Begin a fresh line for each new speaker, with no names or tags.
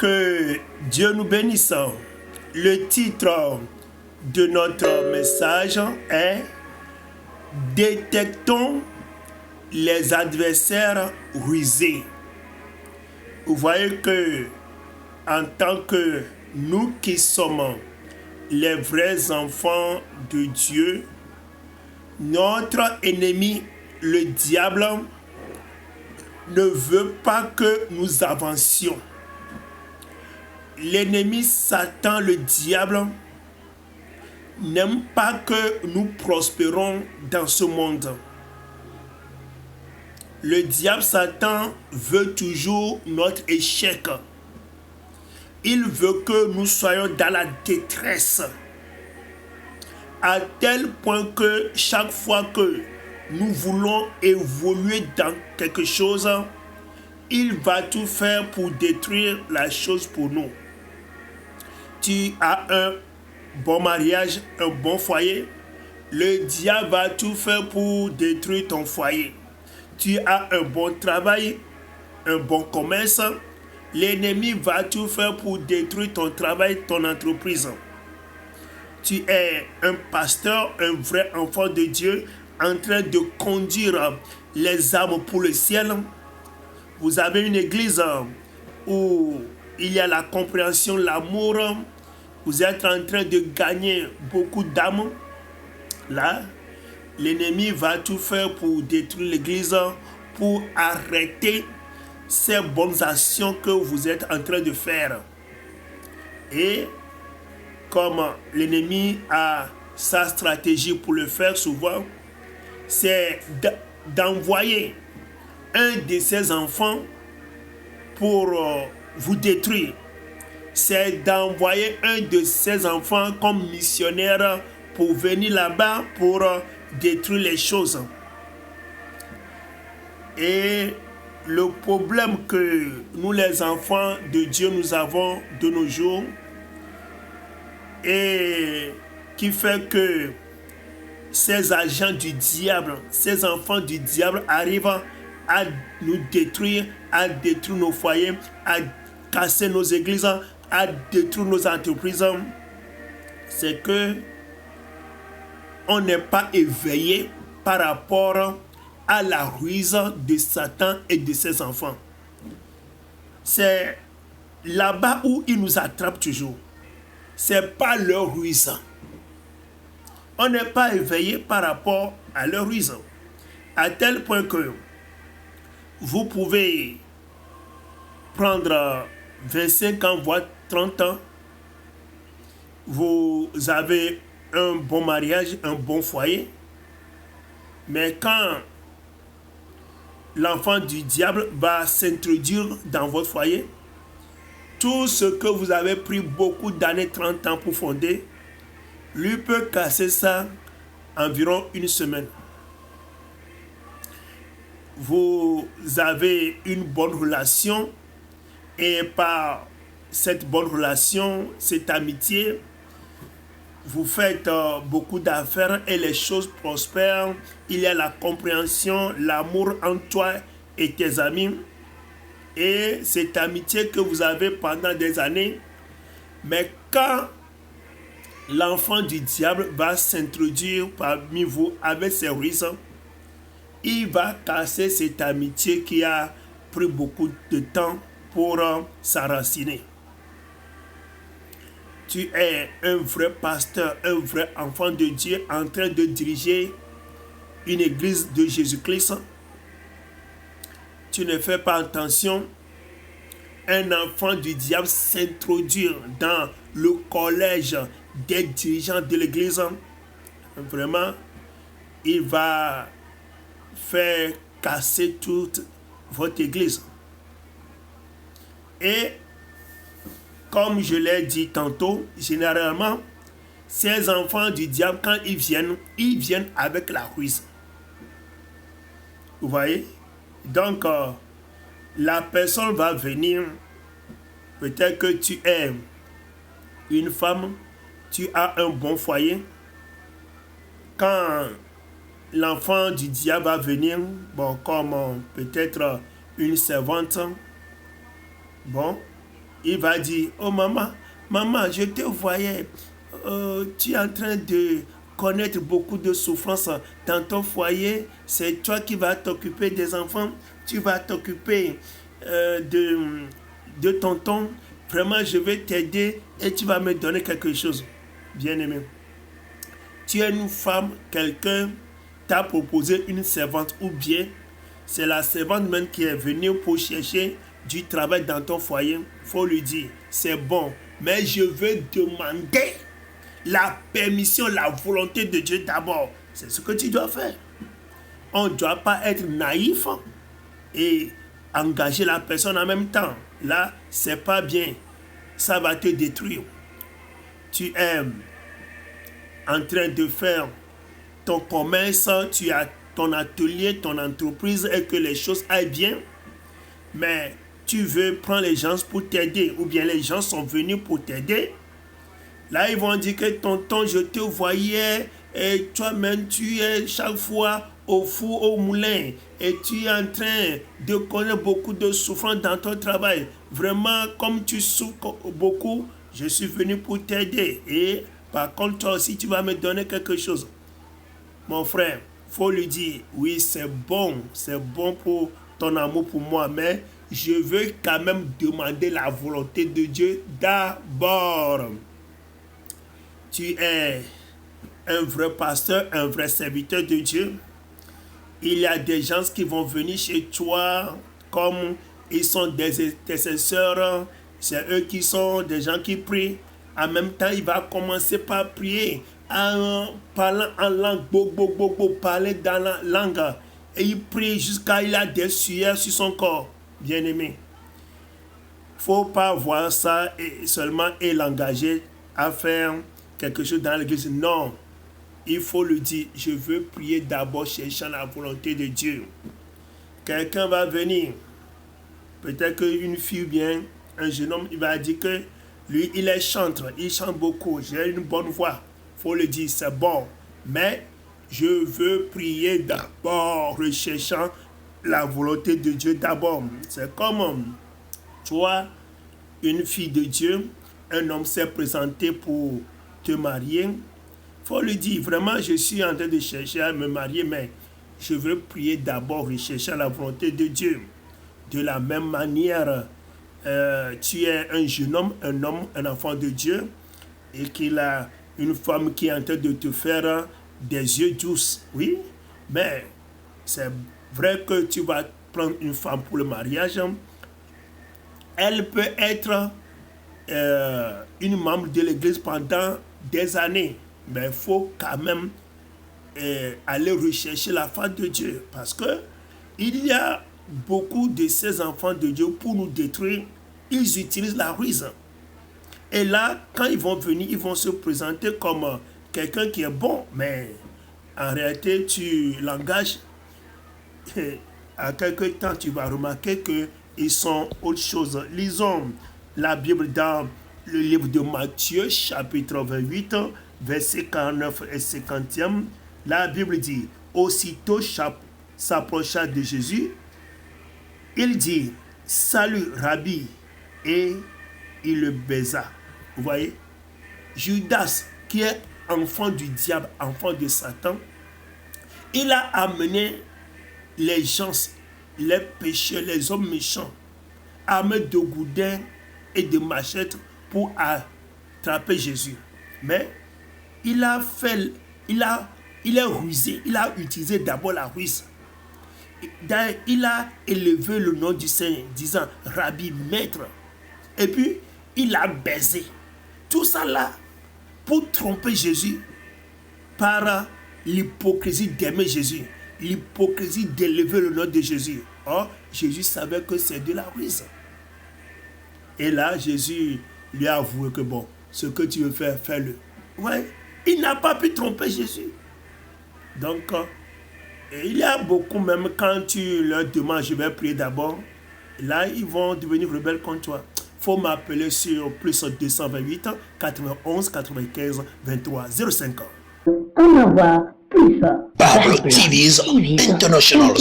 Que Dieu nous bénisse. Le titre de notre message est Détectons les adversaires rusés. Vous voyez que en tant que nous qui sommes les vrais enfants de Dieu, notre ennemi, le diable, ne veut pas que nous avancions. L'ennemi Satan, le diable, n'aime pas que nous prospérons dans ce monde. Le diable Satan veut toujours notre échec. Il veut que nous soyons dans la détresse. À tel point que chaque fois que nous voulons évoluer dans quelque chose, il va tout faire pour détruire la chose pour nous. Tu as un bon mariage, un bon foyer, le diable va tout faire pour détruire ton foyer. Tu as un bon travail, un bon commerce, l'ennemi va tout faire pour détruire ton travail, ton entreprise. Tu es un pasteur, un vrai enfant de Dieu, en train de conduire les âmes pour le ciel. Vous avez une église où il y a la compréhension, l'amour. Vous êtes en train de gagner beaucoup d'âmes. Là, l'ennemi va tout faire pour détruire l'église, pour arrêter ces bonnes actions que vous êtes en train de faire. Et comme l'ennemi a sa stratégie pour le faire souvent, c'est d'envoyer un de ses enfants pour vous détruire. C'est d'envoyer un de ses enfants comme missionnaire pour venir là-bas pour détruire les choses. Et le problème que nous les enfants de Dieu nous avons de nos jours et qui fait que ces agents du diable, ces enfants du diable arrivent à nous détruire, à détruire nos foyers, à casser nos églises, à détruire nos entreprises, c'est que on n'est pas éveillé par rapport à la ruse de Satan et de ses enfants. C'est là-bas où il nous attrape toujours. C'est pas leur ruse. On n'est pas éveillé par rapport à leur ruse. À tel point que vous pouvez prendre 25 ans, voire 30 ans. Vous avez un bon mariage, un bon foyer. Mais quand l'enfant du diable va s'introduire dans votre foyer, tout ce que vous avez pris beaucoup d'années, 30 ans pour fonder, lui peut casser ça environ une semaine. Vous avez une bonne relation et par cette bonne relation, cette amitié, vous faites beaucoup d'affaires et les choses prospèrent. Il y a la compréhension, l'amour entre toi et tes amis. Et cette amitié que vous avez pendant des années, mais quand l'enfant du diable va s'introduire parmi vous avec ses ruses, il va casser cette amitié qui a pris beaucoup de temps pour s'enraciner. Tu es un vrai pasteur, un vrai enfant de Dieu en train de diriger une église de Jésus-Christ. Tu ne fais pas attention. Un enfant du diable s'introduire dans le collège des dirigeants de l'église. Vraiment, il va faire casser toute votre église. Et comme je l'ai dit tantôt, généralement, ces enfants du diable, quand ils viennent avec la ruse. Vous voyez? Donc, la personne va venir, peut-être que tu es une femme, tu as un bon foyer. Quand l'enfant du diable va venir, bon, comme peut-être une servante, bon, il va dire, oh maman, je te voyais, tu es en train de connaître beaucoup de souffrances dans ton foyer, c'est toi qui vas t'occuper des enfants, tu vas t'occuper de tonton, vraiment je vais t'aider et tu vas me donner quelque chose. Bien-aimé, tu es une femme, quelqu'un t'a proposé une servante ou bien c'est la servante même qui est venue pour chercher du travail dans ton foyer, il faut lui dire, c'est bon, mais je veux demander la permission, la volonté de Dieu d'abord. C'est ce que tu dois faire. On ne doit pas être naïf et engager la personne en même temps. Là, c'est pas bien. Ça va te détruire. Tu es en train de faire ton commerce, tu as ton atelier, ton entreprise et que les choses aillent bien, mais tu veux prendre les gens pour t'aider ou bien les gens sont venus pour t'aider. Là, ils vont dire que tonton, je te voyais et toi-même, tu es chaque fois au four, au moulin et tu es en train de connaître beaucoup de souffrance dans ton travail. Vraiment, comme tu souffres beaucoup, je suis venu pour t'aider. Et par contre, toi aussi, tu vas me donner quelque chose. Mon frère, il faut lui dire, oui, c'est bon pour ton amour pour moi, mais je veux quand même demander la volonté de Dieu d'abord. Tu es un vrai pasteur, un vrai serviteur de Dieu. Il y a des gens qui vont venir chez toi comme ils sont des intercesseurs. C'est eux qui sont des gens qui prient. En même temps, il va commencer par prier en parlant en langue, parler dans la langue. Et il prie jusqu'à il a des sueurs sur son corps. Bien-aimé, il ne faut pas voir ça et seulement et l'engager à faire quelque chose dans l'église. Non, il faut lui dire, je veux prier d'abord cherchant la volonté de Dieu. Quelqu'un va venir, peut-être qu'une fille bien, un jeune homme, il va dire que lui, il est chanteur, il chante beaucoup, j'ai une bonne voix. Il faut lui dire, c'est bon, mais je veux prier d'abord, recherchant la volonté de Dieu d'abord. C'est comme toi, une fille de Dieu, un homme s'est présenté pour te marier. Il faut lui dire, vraiment, je suis en train de chercher à me marier, mais je veux prier d'abord, rechercher la volonté de Dieu. De la même manière, tu es un jeune homme, un enfant de Dieu, et qu'il a une femme qui est en train de te faire des yeux douces. Oui, mais c'est vrai que tu vas prendre une femme pour le mariage. Elle peut être une membre de l'église pendant des années, mais il faut quand même aller rechercher la face de Dieu, parce que il y a beaucoup de ces enfants de Dieu pour nous détruire. Ils utilisent la ruse. Et là, quand ils vont venir, ils vont se présenter comme quelqu'un qui est bon, mais en réalité, tu l'engages. À quelque temps, tu vas remarquer qu'ils sont autre chose. Lisons la Bible dans le livre de Matthieu, chapitre 28, versets 49 et 50e. La Bible dit, aussitôt s'approcha de Jésus, il dit, salut Rabbi, et il le baisa. Vous voyez, Judas, qui est enfant du diable, enfant de Satan, il a amené les gens, les pécheurs, les hommes méchants, armés de goudins et de machettes pour attraper Jésus. Mais il a rusé, il a utilisé d'abord la ruse. Il a élevé le nom du Seigneur, disant Rabbi, maître. Et puis, il a baisé. Tout ça là, pour tromper Jésus, par l'hypocrisie d'aimer Jésus, l'hypocrisie d'élever le nom de Jésus. Or, Jésus savait que c'est de la ruse. Et là, Jésus lui a avoué que bon, ce que tu veux faire, fais-le. Ouais, il n'a pas pu tromper Jésus. Donc, il y a beaucoup, même quand tu leur demandes, je vais prier d'abord, là, ils vont devenir rebelles contre toi. Il faut m'appeler sur plus 228 91 95 23 05.
En avoir plus.
Pablo TV's International.